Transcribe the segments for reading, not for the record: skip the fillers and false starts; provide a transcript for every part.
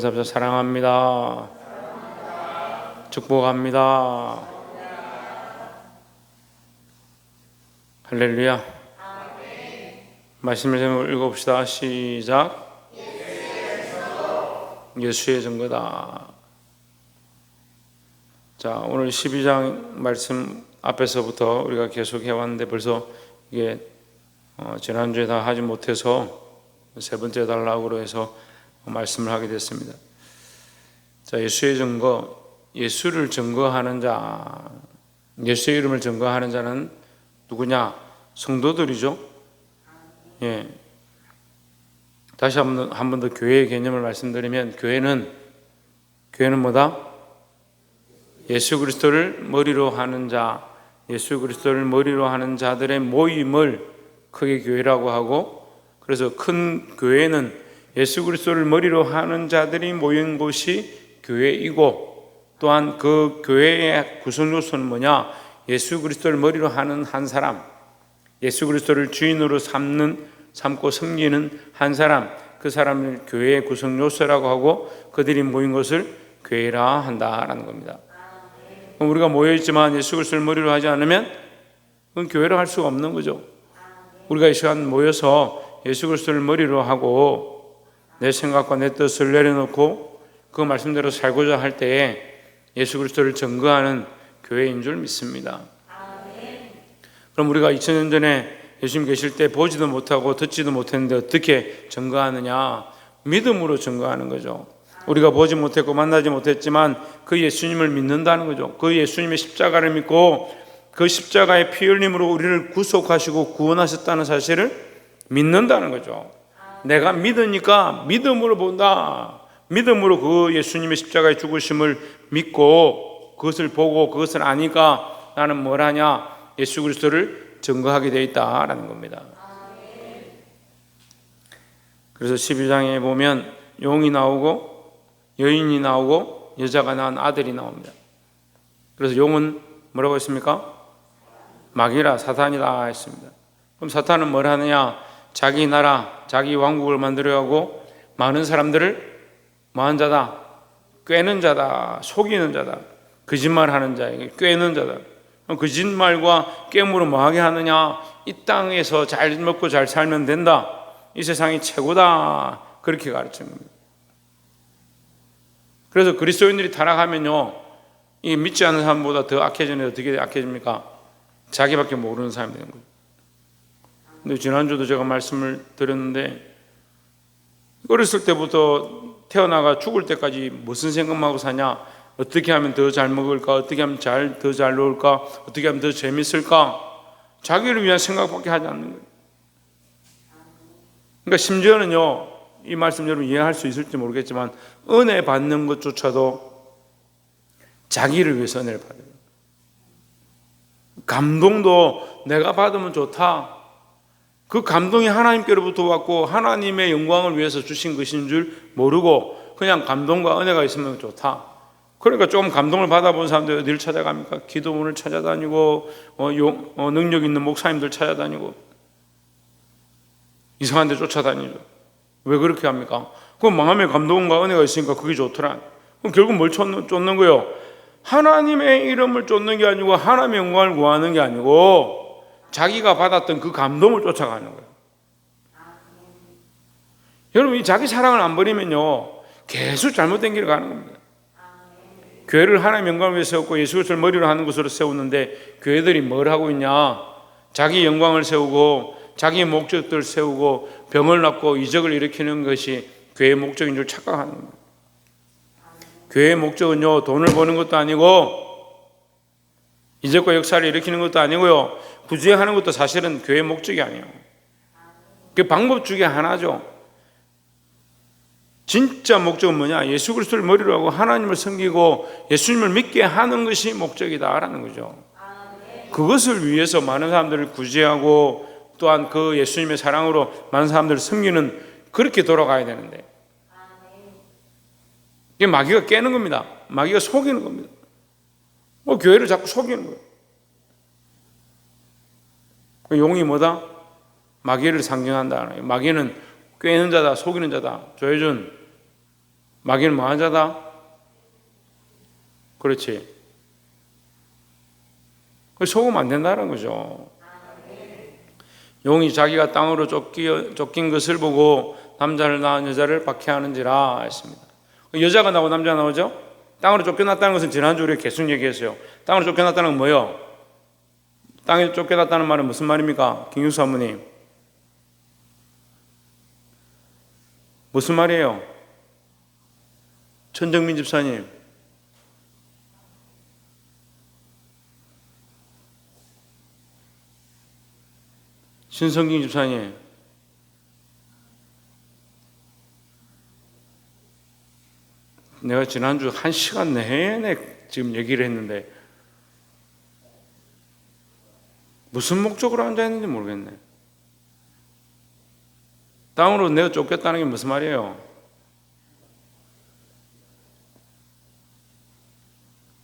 사랑합니다. 축복합니다. 할렐루야. 말씀을 제목 읽어봅시다. 시작. 예수의 증거다. 자, 오늘 12장 말씀 앞에서부터 우리가 계속 해왔는데 벌써 이게 지난주에 다 하지 못해서 세 번째 달라고 해서 말씀을 하게 됐습니다. 자, 예수의 증거, 예수를 증거하는 자, 예수의 이름을 증거하는 자는 누구냐? 성도들이죠. 예. 다시 한 번 더 교회의 개념을 말씀드리면 교회는 뭐다? 예수 그리스도를 머리로 하는 자, 예수 그리스도를 머리로 하는 자들의 모임을 크게 교회라고 하고, 그래서 큰 교회는 예수 그리스도를 머리로 하는 자들이 모인 곳이 교회이고, 또한 그 교회의 구성 요소는 뭐냐? 예수 그리스도를 머리로 하는 한 사람, 예수 그리스도를 주인으로 삼고 섬기는 한 사람, 그 사람을 교회의 구성 요소라고 하고 그들이 모인 것을 교회라 한다라는 겁니다. 우리가 모여있지만 예수 그리스도를 머리로 하지 않으면 그건 교회로 할 수가 없는 거죠. 우리가 이 시간 모여서 예수 그리스도를 머리로 하고 내 생각과 내 뜻을 내려놓고 그 말씀대로 살고자 할 때에 예수 그리스도를 증거하는 교회인 줄 믿습니다. 그럼 우리가 2000년 전에 예수님 계실 때 보지도 못하고 듣지도 못했는데 어떻게 증거하느냐? 믿음으로 증거하는 거죠. 우리가 보지 못했고 만나지 못했지만 그 예수님을 믿는다는 거죠. 그 예수님의 십자가를 믿고 그 십자가의 피 흘림으로 우리를 구속하시고 구원하셨다는 사실을 믿는다는 거죠. 내가 믿으니까 믿음으로 본다. 믿음으로 그 예수님의 십자가의 죽으심을 믿고 그것을 보고 그것을 아니까 나는 뭘 하냐? 예수 그리스도를 증거하게 되어 있다라는 겁니다. 그래서 12장에 보면 용이 나오고 여인이 나오고 여자가 낳은 아들이 나옵니다. 그래서 용은 뭐라고 했습니까? 마귀라, 사탄이다 했습니다. 그럼 사탄은 뭘 하느냐? 자기 나라, 자기 왕국을 만들어가고 많은 사람들을 뭐한 자다? 꿰는 자다, 속이는 자다, 거짓말하는 자에게 꿰는 자다. 거짓말과 꿰므로 뭐하게 하느냐? 이 땅에서 잘 먹고 잘 살면 된다, 이 세상이 최고다, 그렇게 가르치는 겁니다. 그래서 그리스도인들이 타락하면요, 이 믿지 않는 사람보다 더 악해지는데 어떻게 악해집니까? 자기밖에 모르는 사람이 되는 거예요. 근데 지난주도 제가 말씀을 드렸는데 어렸을 때부터 태어나가 죽을 때까지 무슨 생각만 하고 사냐? 어떻게 하면 더 잘 먹을까? 어떻게 하면 더 잘 놀까? 어떻게 하면 더 재밌을까? 자기를 위한 생각밖에 하지 않는 거예요. 그러니까 심지어는요, 이 말씀 여러분 이해할 수 있을지 모르겠지만 은혜 받는 것조차도 자기를 위해서 은혜를 받아요. 감동도 내가 받으면 좋다, 그 감동이 하나님께로부터 왔고 하나님의 영광을 위해서 주신 것인 줄 모르고 그냥 감동과 은혜가 있으면 좋다. 그러니까 좀 감동을 받아본 사람들 어디를 찾아갑니까? 기도문을 찾아다니고 능력 있는 목사님들 찾아다니고 이상한 데 쫓아다니죠. 왜 그렇게 합니까? 그 마음에 감동과 은혜가 있으니까 그게 좋더라. 그럼 결국 뭘 쫓는 거예요? 하나님의 이름을 쫓는 게 아니고 하나님의 영광을 구하는 게 아니고 자기가 받았던 그 감동을 쫓아가는 거예요. 여러분, 이 자기 사랑을 안 버리면요 계속 잘못된 길을 가는 겁니다. 교회를 하나님의 영광을 위해 세웠고 예수 그리스도를 머리로 하는 것으로 세웠는데 교회들이 뭘 하고 있냐? 자기 영광을 세우고 자기 목적들을 세우고 병을 낫고 이적을 일으키는 것이 교회의 목적인 줄 착각하는 겁니다. 교회의 목적은요 돈을 버는 것도 아니고 이적과 역사를 일으키는 것도 아니고요, 구제하는 것도 사실은 교회의 목적이 아니에요. 그 방법 중에 하나죠. 진짜 목적은 뭐냐? 예수 그리스도를 머리로 하고 하나님을 섬기고 예수님을 믿게 하는 것이 목적이다라는 거죠. 그것을 위해서 많은 사람들을 구제하고 또한 그 예수님의 사랑으로 많은 사람들을 섬기는, 그렇게 돌아가야 되는데 이게 마귀가 깨는 겁니다. 마귀가 속이는 겁니다. 교회를 자꾸 속이는 거예요. 용이 뭐다? 마귀를 상징한다. 마귀는 꿰는 자다, 속이는 자다. 조혜준, 마귀는 뭐한 자다? 그렇지. 속으면 안 된다는 거죠. 용이 자기가 땅으로 쫓긴 것을 보고 남자를 낳은 여자를 박해하는지라 했습니다. 여자가 나오고 남자가 나오죠? 땅으로 쫓겨났다는 것은 지난주 우리가 계속 얘기했어요. 땅으로 쫓겨났다는 건 뭐예요? 땅에 쫓겨났다는 말은 무슨 말입니까? 김규수 사모님, 무슨 말이에요? 천정민 집사님, 신성ging 집사님, 내가 지난주 1시간 내내 지금 얘기를 했는데 무슨 목적으로 앉아있는지 모르겠네. 땅으로 내가 쫓겼다는 게 무슨 말이에요?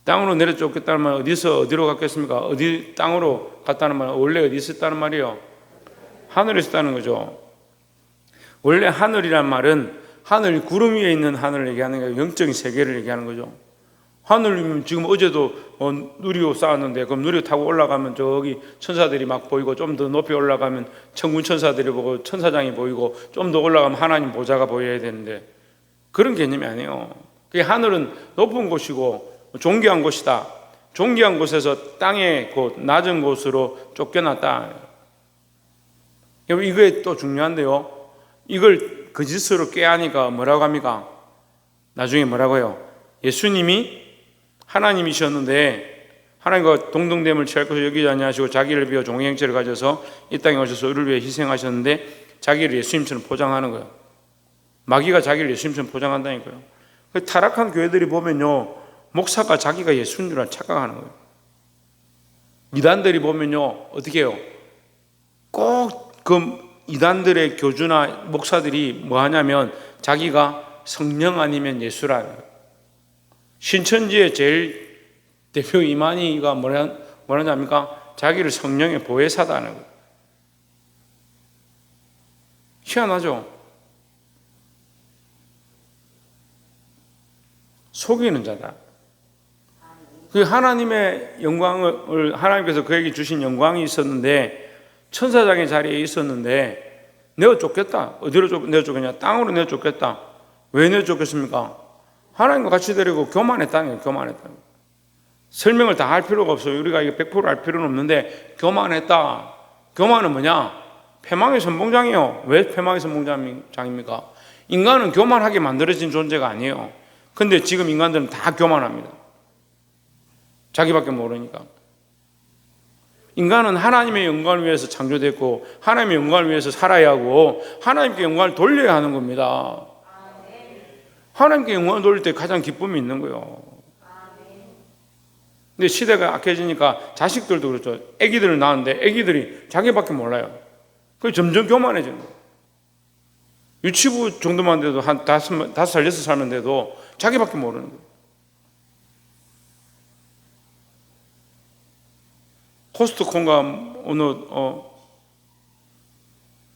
땅으로 내려 쫓겼다는 말은 어디로 갔겠습니까? 어디 땅으로 갔다는 말은 원래 어디 있었다는 말이에요? 하늘에 있었다는 거죠. 원래 하늘이란 말은 하늘, 구름 위에 있는 하늘을 얘기하는 게 영적인 세계를 얘기하는 거죠. 하늘이면 지금 어제도 누리호 쌓았는데 그럼 누리호 타고 올라가면 저기 천사들이 막 보이고 좀 더 높이 올라가면 천군 천사들이 보고 천사장이 보이고 좀 더 올라가면 하나님 보좌가 보여야 되는데 그런 개념이 아니에요. 그 하늘은 높은 곳이고 존귀한 곳이다. 존귀한 곳에서 땅의 곳, 낮은 곳으로 쫓겨났다. 이게 또 중요한데요. 이걸 거짓으로 꾀하니까 뭐라고 합니까? 나중에 뭐라고요? 예수님이 하나님이셨는데 하나님과 동등됨을 취할 것을 여기지 아니하시고 자기를 비워 종의 형체를 가져서 이 땅에 오셔서 우리를 위해 희생하셨는데 자기를 예수님처럼 포장하는 거예요. 마귀가 자기를 예수님처럼 포장한다니까요. 타락한 교회들이 보면요, 목사가 자기가 예수인 줄 착각하는 거예요. 이단들이 보면요, 어떻게 해요? 꼭 그 이단들의 교주나 목사들이 뭐 하냐면 자기가 성령 아니면 예수라는 거예요. 신천지의 제일 대표 이만희가 뭐라냐니까 자기를 성령의 보혜사다는 거예요. 희한하죠? 속이는 자다. 그 하나님의 영광을 하나님께서 그에게 주신 영광이 있었는데 천사장의 자리에 있었는데 내가 쫓겼다. 어디로 내가 쫓겼냐? 땅으로 내가 쫓겼다. 왜 내가 쫓겼습니까? 하나님과 같이 데리고 교만했다는 거예요. 교만했다는 거예요. 설명을 다 할 필요가 없어요. 우리가 이게 100%알 필요는 없는데 교만했다. 교만은 뭐냐? 패망의 선봉장이에요. 왜 패망의 선봉장입니까? 인간은 교만하게 만들어진 존재가 아니에요. 근데 지금 인간들은 다 교만합니다. 자기밖에 모르니까. 인간은 하나님의 영광을 위해서 창조됐고 하나님의 영광을 위해서 살아야 하고 하나님께 영광을 돌려야 하는 겁니다. 하나님께 영광을 돌릴 때 가장 기쁨이 있는 거예요. 근데 시대가 악해지니까 자식들도 그렇죠. 애기들을 낳았는데 애기들이 자기밖에 몰라요. 그래서 점점 교만해지는 거예요. 유치부 정도만 돼도 한 5살, 6살만 돼도 자기밖에 모르는 거예요. 코스트코인가 어느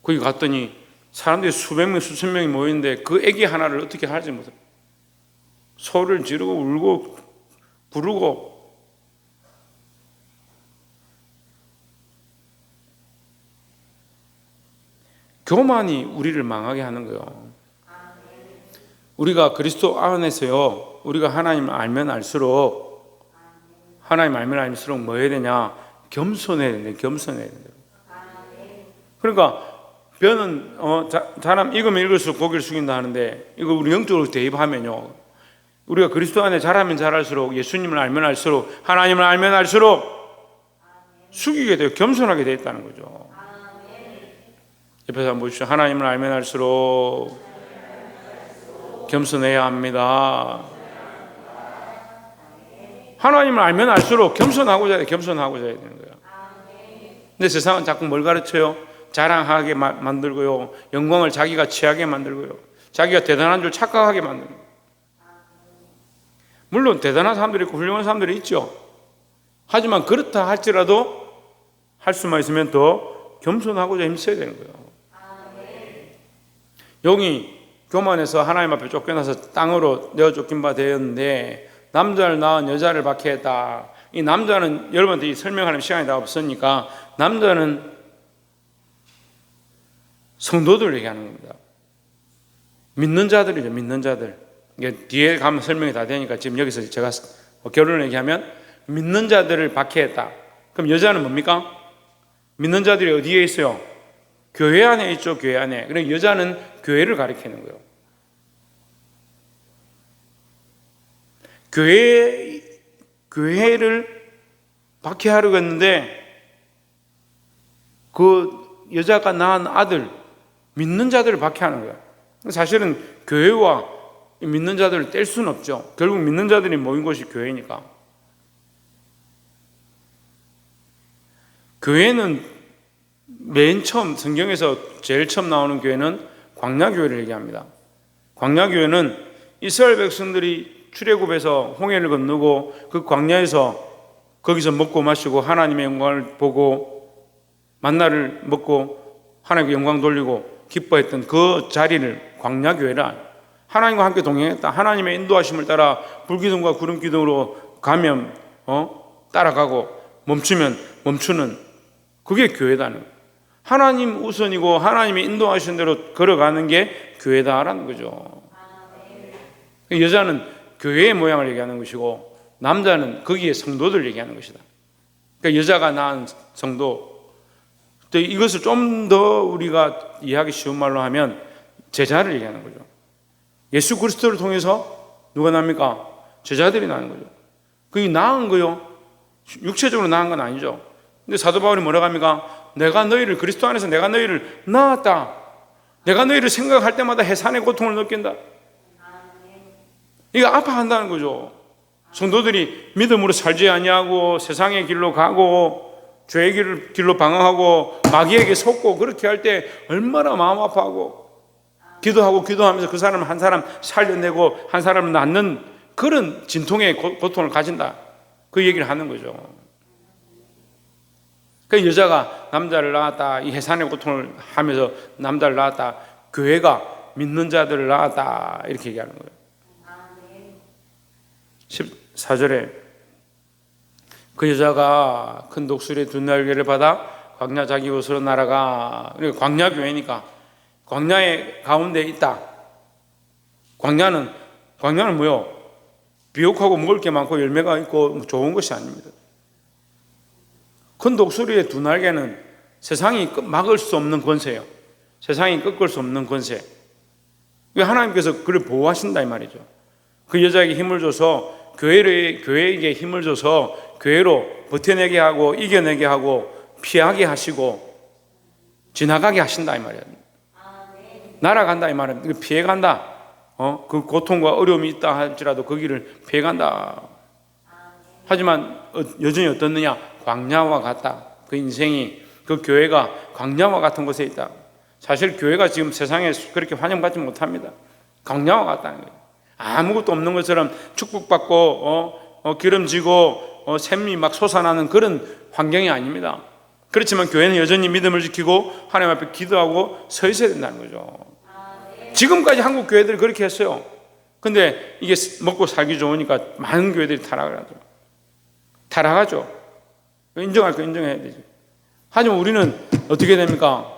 거기 갔더니 사람들이 수백 명, 수천 명이 모이는데 그 애기 하나를 어떻게 하지 못해요. 소리를 지르고 울고 부르고. 교만이 우리를 망하게 하는 거예요. 우리가 그리스도 안에서요, 우리가 하나님을 알면 알수록 뭐 해야 되냐? 겸손해야 된다. 겸손해야 된다. 그러니까 벼는 사람 익으면 익을수록 고기를 숙인다 하는데 이거 우리 영적으로 대입하면요, 우리가 그리스도 안에 자라면 자랄수록 예수님을 알면 알수록 하나님을 알면 알수록 숙이게 돼요. 겸손하게 되어 있다는 거죠. 옆에서 한번 보십시오. 하나님을 알면 알수록 겸손해야 합니다. 하나님을 알면 알수록 겸손하고자 해야 되는 거예요. 근데 세상은 자꾸 뭘 가르쳐요? 자랑하게 만들고요, 영광을 자기가 취하게 만들고요, 자기가 대단한 줄 착각하게 만들고. 물론 대단한 사람들이 있고 훌륭한 사람들이 있죠. 하지만 그렇다 할지라도 할 수만 있으면 더 겸손하고자 힘써야 되는 거예요. 용이 교만해서 하나님 앞에 쫓겨나서 땅으로 내어 쫓긴 바 되었는데 남자를 낳은 여자를 박해했다. 이 남자는 여러분한테 이 설명하는 시간이 다 없으니까 남자는 성도들 얘기하는 겁니다. 믿는 자들이죠. 믿는 자들. 이게 뒤에 가면 설명이 다 되니까 지금 여기서 제가 결론을 얘기하면 믿는 자들을 박해했다. 그럼 여자는 뭡니까? 믿는 자들이 어디에 있어요? 교회 안에 있죠. 교회 안에. 그러니까 여자는 교회를 가리키는 거예요. 교회를 박해하려고 했는데 그 여자가 낳은 아들, 믿는 자들을 박해하는 거예요. 사실은 교회와 믿는 자들을 뗄 수는 없죠. 결국 믿는 자들이 모인 곳이 교회니까. 교회는 맨 처음 성경에서 제일 처음 나오는 교회는 광야교회를 얘기합니다. 광야교회는 이스라엘 백성들이 출애굽에서 홍해를 건너고 그 광야에서 거기서 먹고 마시고 하나님의 영광을 보고 만나를 먹고 하나님께 영광 돌리고 기뻐했던 그 자리를 광야교회라. 하나님과 함께 동행했다. 하나님의 인도하심을 따라 불기둥과 구름기둥으로 가면 따라가고 멈추면 멈추는 그게 교회다는 거예요. 하나님 우선이고 하나님의 인도하신 대로 걸어가는 게 교회다라는 거죠. 여자는 교회의 모양을 얘기하는 것이고 남자는 거기에 성도들 얘기하는 것이다. 그러니까 여자가 낳은 성도. 또 이것을 좀 더 우리가 이해하기 쉬운 말로 하면 제자를 얘기하는 거죠. 예수 그리스도를 통해서 누가 납니까? 제자들이 나는 거죠. 그게 낳은 거요. 육체적으로 낳은 건 아니죠. 근데 사도 바울이 뭐라고 합니까? 내가 너희를 그리스도 안에서 내가 너희를 낳았다. 내가 너희를 생각할 때마다 해산의 고통을 느낀다. 이거 아파한다는 거죠. 성도들이 믿음으로 살지 아니하고 세상의 길로 가고 죄의 길로 방황하고 마귀에게 속고 그렇게 할 때 얼마나 마음 아파하고 기도하면서 그 사람 한 사람 살려내고 한 사람을 낳는 그런 진통의 고통을 가진다. 그 얘기를 하는 거죠. 그 여자가 남자를 낳았다. 이 해산의 고통을 하면서 남자를 낳았다. 교회가 믿는 자들을 낳았다. 이렇게 얘기하는 거예요. 14절에 그 여자가 큰 독수리의 두 날개를 받아 광야 자기 곳으로 날아가. 광야 교회니까 광야의 가운데 있다. 광야는 뭐요? 비옥하고 먹을 게 많고 열매가 있고 좋은 것이 아닙니다. 큰 독수리의 두 날개는 세상이 막을 수 없는 권세예요. 세상이 꺾을 수 없는 권세. 하나님께서 그를 보호하신다 이 말이죠. 그 여자에게 힘을 줘서 교회에게 힘을 줘서 교회로 버텨내게 하고 이겨내게 하고 피하게 하시고 지나가게 하신다 이 말이에요. 날아간다 이 말은 피해간다. 그 고통과 어려움이 있다 할지라도 그 길을 피해간다. 하지만 여전히 어떻느냐? 광야와 같다. 그 인생이 그 교회가 광야와 같은 곳에 있다. 사실 교회가 지금 세상에 그렇게 환영받지 못합니다. 광야와 같다는 거예요. 아무것도 없는 것처럼 축복받고 기름지고 샘이 막 솟아나는 그런 환경이 아닙니다. 그렇지만 교회는 여전히 믿음을 지키고 하나님 앞에 기도하고 서 있어야 된다는 거죠. 지금까지 한국 교회들이 그렇게 했어요. 근데 이게 먹고 살기 좋으니까 많은 교회들이 타락하죠. 인정할 거 인정해야 되죠. 하지만 우리는 어떻게 됩니까?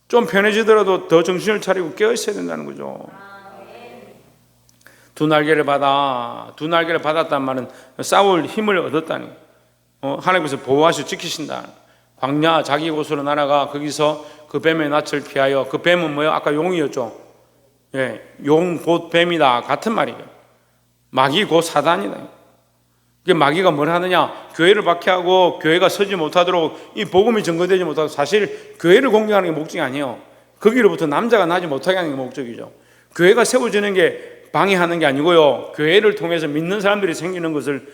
좀 편해지더라도 더 정신을 차리고 깨어 있어야 된다는 거죠. 두 날개를 받았단 말은 싸울 힘을 얻었다는 거예요. 하나님께서 보호하시고 지키신다. 광야 자기 곳으로 날아가 거기서 그 뱀의 낯을 피하여. 그 뱀은 뭐예요? 아까 용이었죠. 예, 용 곧 뱀이다 같은 말이죠. 마귀 곧 사단이다. 이게 마귀가 뭘 하느냐? 교회를 박해하고 교회가 서지 못하도록 이 복음이 전거되지 못하도록. 사실 교회를 공격하는 게 목적이 아니에요. 거기로부터 남자가 나지 못하게 하는 게 목적이죠. 교회가 세워지는 게 방해하는 게 아니고요. 교회를 통해서 믿는 사람들이 생기는 것을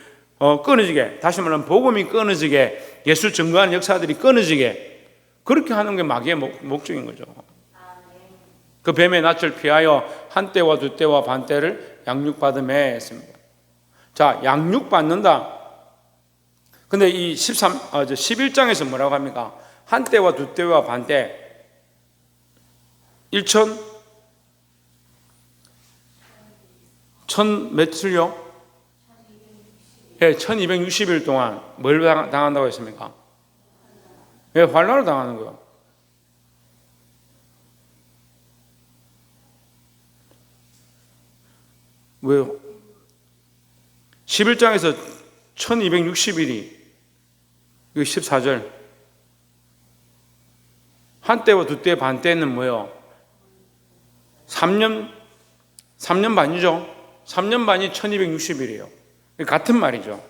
끊어지게, 다시 말하면 복음이 끊어지게, 예수 증거하는 역사들이 끊어지게 그렇게 하는 게 마귀의 목적인 거죠. 그 뱀의 낯을 피하여 한 때와 두 때와 반 때를 양육받음에 했습니다. 자, 양육받는다. 근데 이 11장에서 뭐라고 합니까? 한 때와 두 때와 반 때 1천 며칠요? 예, 1260일 동안 뭘 당한다고 했습니까? 예, 환난을 당하는 거예요. 왜요? 11장에서 1260일이 이거 14절 한때와 두때 반때는 뭐예요? 3년 반이죠. 3년 반이 1260일이에요. 같은 말이죠.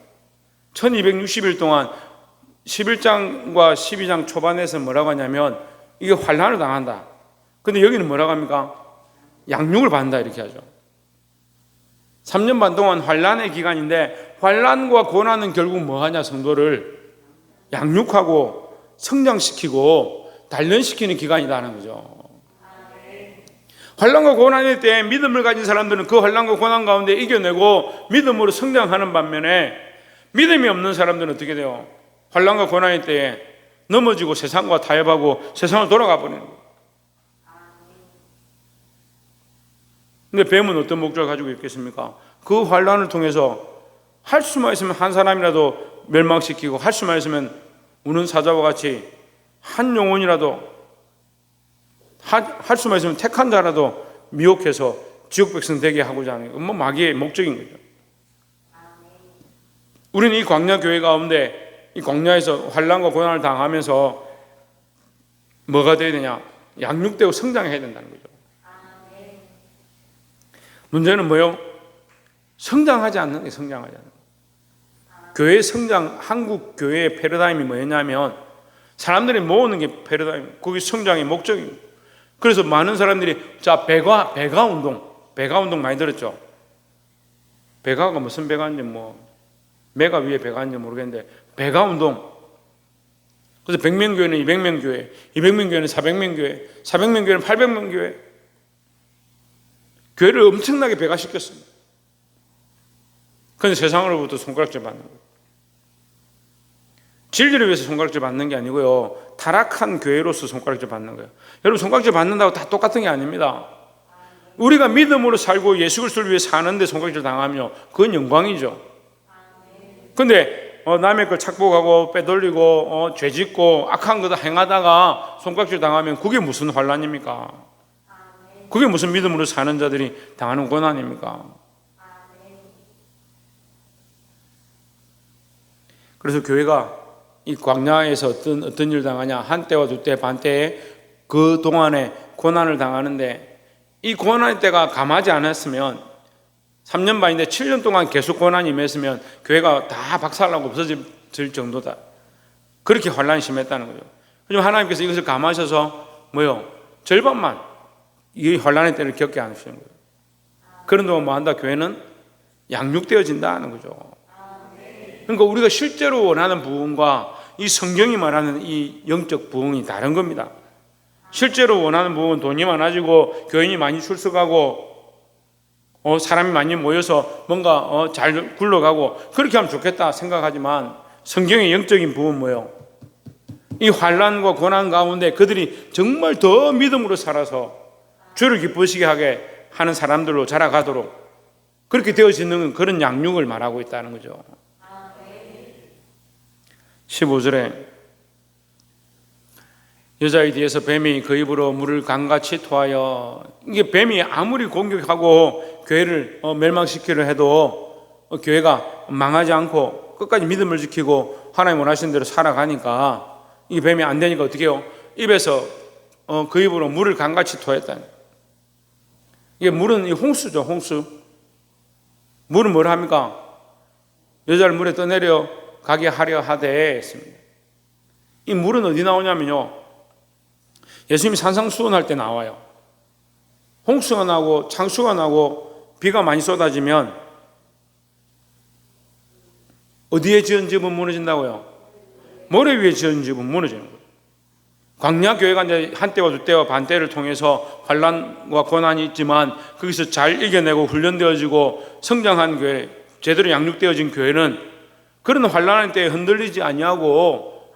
1260일 동안 11장과 12장 초반에서 뭐라고 하냐면 이게 환난을 당한다. 근데 여기는 뭐라고 합니까? 양육을 받는다 이렇게 하죠. 3년 반 동안 환난의 기간인데 환난과 고난은 결국 뭐 하냐? 성도를 양육하고 성장시키고 단련시키는 기간이라는 거죠. 환난과 고난일 때 믿음을 가진 사람들은 그 환난과 고난 가운데 이겨내고 믿음으로 성장하는 반면에 믿음이 없는 사람들은 어떻게 돼요? 환난과 고난일 때 넘어지고 세상과 타협하고 세상을 돌아가 버리는 거예요. 근데 뱀은 어떤 목적을 가지고 있겠습니까? 그 환난을 통해서 할 수만 있으면 한 사람이라도 멸망시키고 할 수만 있으면 우는 사자와 같이 한 영혼이라도 할 수만 있으면 택한 자라도 미혹해서 지옥 백성 되게 하고자 하는 건 마귀의 목적인 거죠. 우리는 이 광야 교회 가운데 이 광야에서 환난과 고난을 당하면서 뭐가 돼야 되냐? 양육되고 성장해야 된다는 거죠. 문제는 뭐요? 성장하지 않는 게 성장하지 않는 거예요. 교회 성장, 한국 교회의 패러다임이 뭐였냐면 사람들이 모으는 게 패러다임, 그게 성장의 목적입니다. 그래서 많은 사람들이 배가 운동 많이 들었죠. 배가가 무슨 배가인지 매가 위에 배가인지 모르겠는데 배가 운동. 그래서 100명 교회는 200명 교회, 200명 교회는 400명 교회, 400명 교회는 800명 교회. 교회를 엄청나게 배가시켰습니다. 그런데 세상으로부터 손가락질 받는 거예요. 진리를 위해서 손가락질 받는 게 아니고요, 타락한 교회로서 손가락질 받는 거예요. 여러분, 손가락질 받는다고 다 똑같은 게 아닙니다. 우리가 믿음으로 살고 예수 그리스도를 위해 사는데 손가락질 당하면 그건 영광이죠. 근데 남의 걸 착복하고 빼돌리고 죄짓고 악한 거다 행하다가 손가락질 당하면 그게 무슨 환난입니까? 그게 무슨 믿음으로 사는 자들이 당하는 고난입니까? 그래서 교회가 이 광야에서 어떤 일을 당하냐? 한때와 두때 반때에 그 동안에 고난을 당하는데, 이 고난의 때가 감하지 않았으면 3년 반인데 7년 동안 계속 고난이 임했으면 교회가 다 박살나고 없어질 정도다. 그렇게 환난이 심했다는 거죠. 하지만 하나님께서 이것을 감하셔서 절반만 이 환난의 때를 겪게 하시는 거예요. 그런 동안 뭐 한다? 교회는 양육되어진다는 거죠. 그러니까 우리가 실제로 원하는 부흥과 이 성경이 말하는 이 영적 부흥이 다른 겁니다. 실제로 원하는 부흥은 돈이 많아지고 교인이 많이 출석하고 사람이 많이 모여서 뭔가 잘 굴러가고 그렇게 하면 좋겠다 생각하지만, 성경의 영적인 부흥은 뭐예요? 이 환난과 고난 가운데 그들이 정말 더 믿음으로 살아서 주를 기쁘시게 하게 하는 사람들로 자라가도록 그렇게 되어지는 그런 양육을 말하고 있다는 거죠. 15절에 여자의 뒤에서 뱀이 그 입으로 물을 강같이 토하여, 이게 뱀이 아무리 공격하고 교회를 멸망시키려 해도 교회가 망하지 않고 끝까지 믿음을 지키고 하나님 원하시는 대로 살아가니까 이 뱀이 안 되니까 어떻게 해요? 입에서 그 입으로 물을 강같이 토했다는. 이게 물은 이 홍수죠, 홍수. 물은 뭘 합니까? 여자를 물에 떠내려 가게 하려 하되 했습니다. 이 물은 어디 나오냐면요, 예수님이 산상수훈할 때 나와요. 홍수가 나고 창수가 나고 비가 많이 쏟아지면 어디에 지은 집은 무너진다고요? 모래 위에 지은 집은 무너지는 거예요. 광야 교회가 이제 한때와 두때와 반때를 통해서 환난과 고난이 있지만 거기서 잘 이겨내고 훈련되어지고 성장한 교회, 제대로 양육되어진 교회는 그런 환난의 때에 흔들리지 아니하고,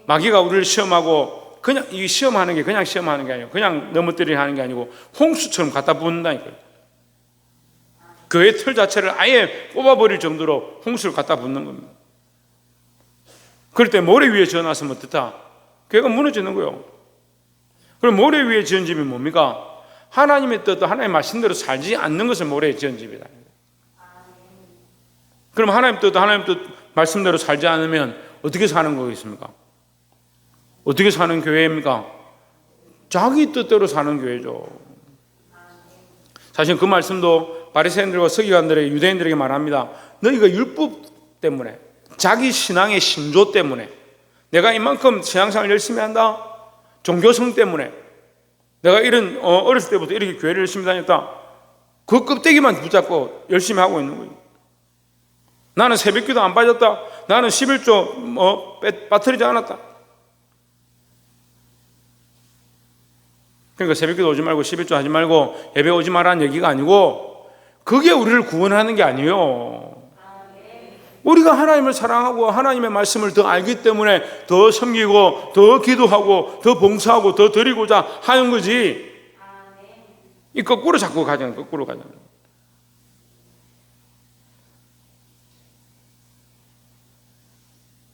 마귀가 우리를 시험하고 그냥 이 시험하는 게 그냥 시험하는 게 아니고 그냥 넘어뜨리려 하는 게 아니고 홍수처럼 갖다 붓는다니까요. 교회 틀 자체를 아예 뽑아버릴 정도로 홍수를 갖다 붓는 겁니다. 그럴 때 모래 위에 지어놨으면 어떻다? 교회가 무너지는 거예요. 그럼 모래 위에 지은 집이 뭡니까? 하나님의 뜻도 하나님의 말씀대로 살지 않는 것을 모래에 지은 집이다. 그럼 하나님 뜻도 하나님 뜻 말씀대로 살지 않으면 어떻게 사는 거겠습니까? 어떻게 사는 교회입니까? 자기 뜻대로 사는 교회죠. 사실 그 말씀도 바리새인들과 서기관들의 유대인들에게 말합니다. 너희가 율법 때문에, 자기 신앙의 신조 때문에, 내가 이만큼 신앙생활 열심히 한다, 종교성 때문에, 내가 이런 어렸을 때부터 이렇게 교회를 열심히 다녔다, 그 껍데기만 붙잡고 열심히 하고 있는 거예요. 나는 새벽기도 안 빠졌다, 나는 11조 빠뜨리지 않았다. 그러니까 새벽기도 오지 말고 11조 하지 말고 예배 오지 말라는 얘기가 아니고, 그게 우리를 구원하는 게 아니에요. 우리가 하나님을 사랑하고 하나님의 말씀을 더 알기 때문에 더 섬기고 더 기도하고 더 봉사하고 더 드리고자 하는 거지. 이 거꾸로 자꾸 가잖아요. 거꾸로 가잖아요.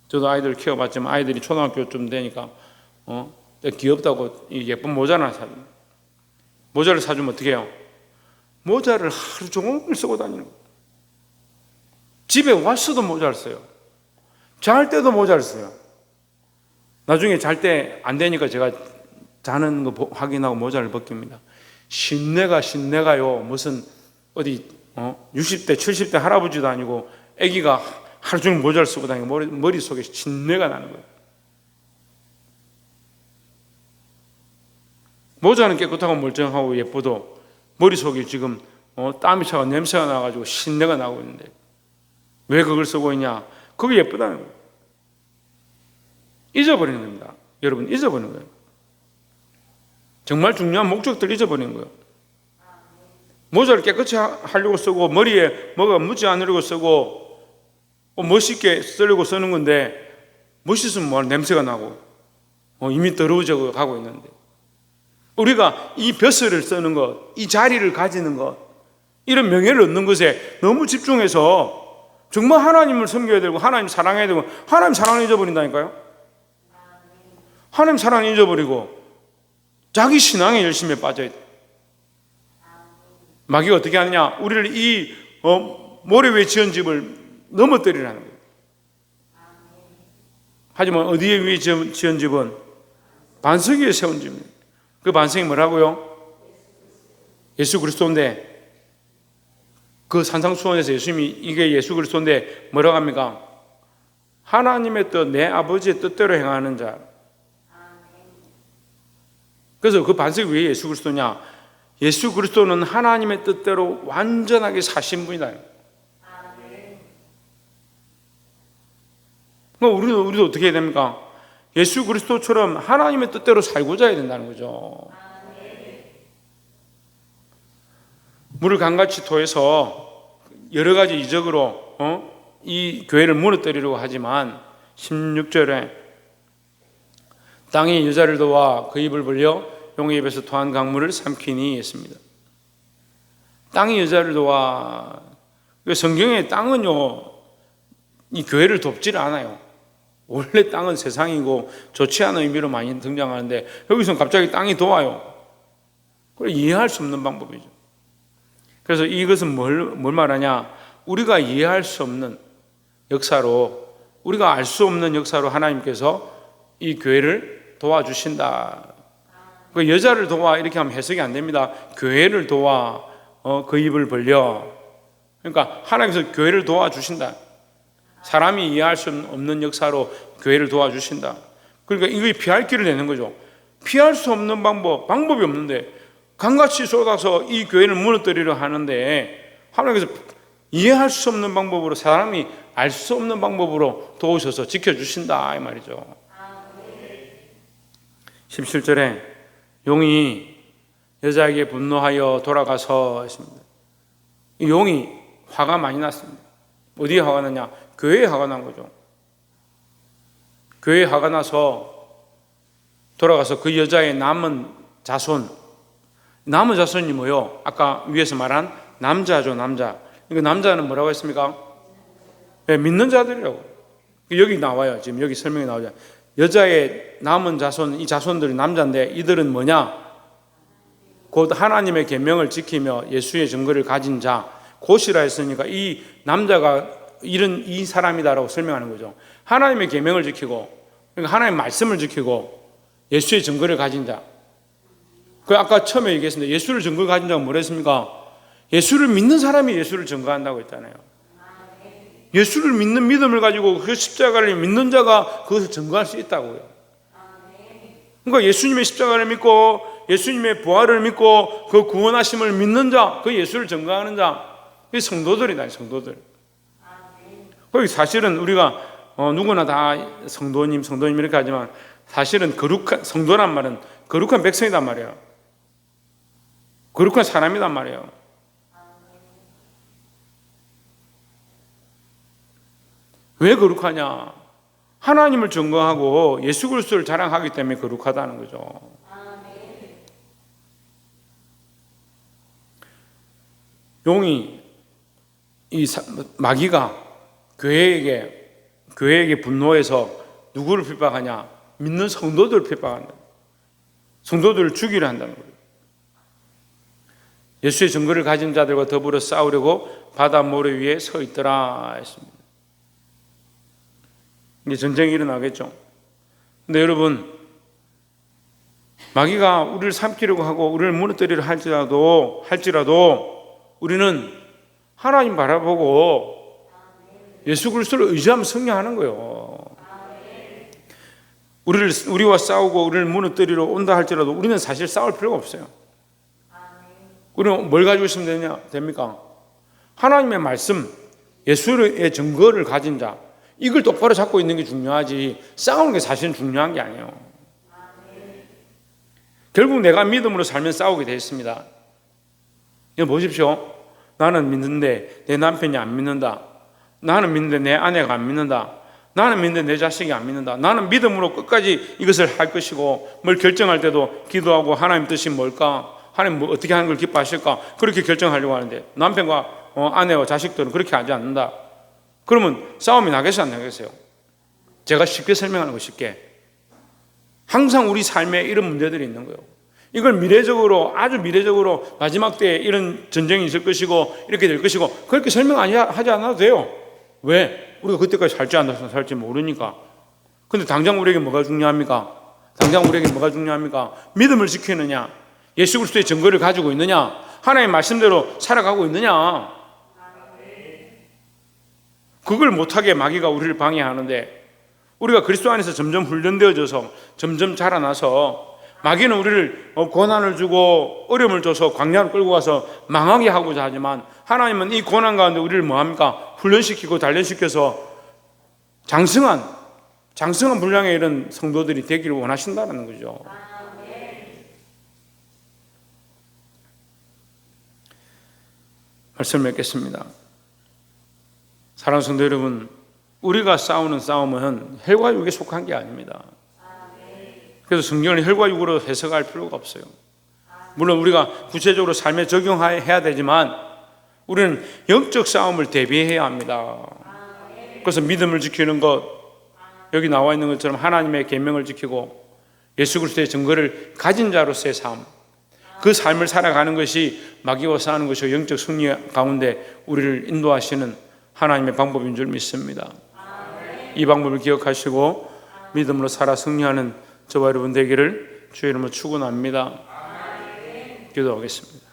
저도 아이들 키워봤지만 아이들이 초등학교쯤 되니까 귀엽다고 예쁜 모자를 사주면, 모자를 사주면 어떻게 해요? 모자를 하루 종일 쓰고 다니는 거예요. 집에 왔어도 모자를 써요. 잘 때도 모자를 써요. 나중에 잘 때 안 되니까 제가 자는 거 확인하고 모자를 벗깁니다. 신내가요. 무슨 어디 60대 70대 할아버지도 아니고 아기가 하루 종일 모자를 쓰고 다니고 머릿속에 신내가 나는 거예요. 모자는 깨끗하고 멀쩡하고 예뻐도 머릿속에 지금 땀이 차고 냄새가 나가지고 신내가 나고 있는데 왜 그걸 쓰고 있냐? 그게 예쁘다는 거예요. 잊어버리는 겁니다. 여러분, 잊어버리는 거예요. 정말 중요한 목적들을 잊어버리는 거예요. 모자를 깨끗이 하려고 쓰고 머리에 뭐가 묻지 않으려고 쓰고 멋있게 쓰려고 쓰는 건데, 멋있으면 뭐 냄새가 나고 이미 더러워져 가고 있는데, 우리가 이 벼슬을 쓰는 것, 이 자리를 가지는 것, 이런 명예를 얻는 것에 너무 집중해서 정말 하나님을 섬겨야 되고 하나님 사랑해야 되고, 하나님 사랑을 잊어버린다니까요. 하나님 사랑을 잊어버리고 자기 신앙에 열심히 빠져야 돼. 마귀가 어떻게 하느냐? 우리를 이 모래 위에 지은 집을 넘어뜨리라는 거예요. 하지만 어디에 위에 지은 집은 반석 위에 세운 집입니다. 그 반석이 뭐라고요? 예수 그리스도인데, 그 산상수훈에서 예수님이 이게 예수 그리스도인데 뭐라고 합니까? 하나님의 뜻, 내 아버지의 뜻대로 행하는 자. 그래서 그 반석 위에 예수 그리스도냐? 예수 그리스도는 하나님의 뜻대로 완전하게 사신 분이다. 그럼 우리도 어떻게 해야 됩니까? 예수 그리스도처럼 하나님의 뜻대로 살고자 해야 된다는 거죠. 물을 강같이 토해서 여러 가지 이적으로 이 교회를 무너뜨리려고 하지만 16절에 땅이 여자를 도와 그 입을 벌려 용의 입에서 토한 강물을 삼키니 했습니다. 땅이 여자를 도와. 성경에 땅은요, 이 교회를 돕지를 않아요. 원래 땅은 세상이고 좋지 않은 의미로 많이 등장하는데 여기서는 갑자기 땅이 도와요. 그걸 이해할 수 없는 방법이죠. 그래서 이것은 뭘 말하냐? 우리가 이해할 수 없는 역사로, 우리가 알 수 없는 역사로 하나님께서 이 교회를 도와주신다. 그 여자를 도와 이렇게 하면 해석이 안 됩니다. 교회를 도와 그 입을 벌려. 그러니까 하나님께서 교회를 도와주신다. 사람이 이해할 수 없는 역사로 교회를 도와주신다. 그러니까 이거 피할 길을 내는 거죠. 피할 수 없는 방법이 없는데 강같이 쏟아서 이 교회를 무너뜨리려 하는데 하나님께서 이해할 수 없는 방법으로, 사람이 알 수 없는 방법으로 도우셔서 지켜주신다 이 말이죠. 17절에 용이 여자에게 분노하여 돌아가서 했습니다. 이 용이 화가 많이 났습니다. 어디에 화가 났냐? 교회에 화가 난 거죠. 교회에 화가 나서 돌아가서 그 여자의 남은 자손이 뭐요? 아까 위에서 말한 남자죠, 남자. 이거 남자는 뭐라고 했습니까? 네, 믿는 자들이라고. 여기 나와요. 지금 여기 설명이 나오죠. 여자의 남은 자손, 이 자손들이 남자인데 이들은 뭐냐? 곧 하나님의 계명을 지키며 예수의 증거를 가진 자, 곧이라 했으니까 이 남자가 이런 이 사람이다라고 설명하는 거죠. 하나님의 계명을 지키고, 그러니까 하나님의 말씀을 지키고 예수의 증거를 가진 자. 그 아까 처음에 얘기했습니다. 예수를 증거를 가진 자가 뭐랬습니까? 예수를 믿는 사람이 예수를 증거한다고 했잖아요. 예수를 믿는 믿음을 가지고 그 십자가를 믿는 자가 그것을 증거할 수 있다고요. 그러니까 예수님의 십자가를 믿고 예수님의 부활을 믿고 그 구원하심을 믿는 자, 그 예수를 증거하는 자, 이 성도들이다, 성도들. 거기 사실은 우리가 누구나 다 성도님 이렇게 하지만 사실은 거룩한 성도란 말은 거룩한 백성이란 말이에요. 거룩한 사람이란 말이에요. 왜 거룩하냐? 하나님을 증거하고 예수 그리스도를 자랑하기 때문에 거룩하다는 거죠. 용이 이 마귀가 교회에게 분노해서 누구를 핍박하냐? 믿는 성도들을 핍박한다. 성도들을 죽이려 한다는 거예요. 예수의 증거를 가진 자들과 더불어 싸우려고 바다 모래 위에 서 있더라 했습니다. 이제 전쟁이 일어나겠죠. 근데 여러분, 마귀가 우리를 삼키려고 하고 우리를 무너뜨리려 할지라도 우리는 하나님 바라보고 예수 그리스도를 의지하며 승리하는 거예요. 우리와 싸우고 우리를 무너뜨리러 온다 할지라도 우리는 사실 싸울 필요가 없어요. 우리는 뭘 가지고 있으면 됩니까? 하나님의 말씀, 예수의 증거를 가진 자, 이걸 똑바로 잡고 있는 게 중요하지 싸우는 게 사실은 중요한 게 아니에요. 결국 내가 믿음으로 살면 싸우게 되어 있습니다. 이거 보십시오. 나는 믿는데 내 남편이 안 믿는다. 나는 믿는데 내 아내가 안 믿는다. 나는 믿는데 내 자식이 안 믿는다. 나는 믿음으로 끝까지 이것을 할 것이고 뭘 결정할 때도 기도하고 하나님 뜻이 뭘까? 하나님 뭐 어떻게 하는 걸 기뻐하실까? 그렇게 결정하려고 하는데 남편과 아내와 자식들은 그렇게 하지 않는다. 그러면 싸움이 나겠어요, 안 나겠어요? 제가 쉽게 설명하는 거 쉽게. 항상 우리 삶에 이런 문제들이 있는 거예요. 이걸 미래적으로, 아주 미래적으로 마지막 때에 이런 전쟁이 있을 것이고 이렇게 될 것이고 그렇게 설명하지 않아도 돼요. 왜? 우리가 그때까지 살지 않아서 살지 모르니까. 근데 당장 우리에게 뭐가 중요합니까? 믿음을 지키느냐? 예수 그리스도의 증거를 가지고 있느냐? 하나님의 말씀대로 살아가고 있느냐? 그걸 못하게 마귀가 우리를 방해하는데 우리가 그리스도 안에서 점점 훈련되어져서 점점 자라나서 마귀는 우리를 고난을 주고 어려움을 줘서 광야로 끌고 가서 망하게 하고자 하지만 하나님은 이 고난 가운데 우리를 뭐합니까? 훈련시키고 단련시켜서 장성한 분량의 이런 성도들이 되기를 원하신다는 거죠. 말씀을 맺겠습니다. 사랑하는 성도 여러분, 우리가 싸우는 싸움은 혈과 육에 속한 게 아닙니다. 그래서 성경을 혈과 육으로 해석할 필요가 없어요. 물론 우리가 구체적으로 삶에 적용해야 되지만 우리는 영적 싸움을 대비해야 합니다. 그래서 믿음을 지키는 것, 여기 나와 있는 것처럼 하나님의 계명을 지키고 예수 그리스도의 증거를 가진 자로서의 삶, 그 삶을 살아가는 것이 마귀와 싸우는 것이고 영적 승리 가운데 우리를 인도하시는 하나님의 방법인 줄 믿습니다. 이 방법을 기억하시고 믿음으로 살아 승리하는 저와 여러분 되기를 주의 이름으로 축원합니다. 기도하겠습니다.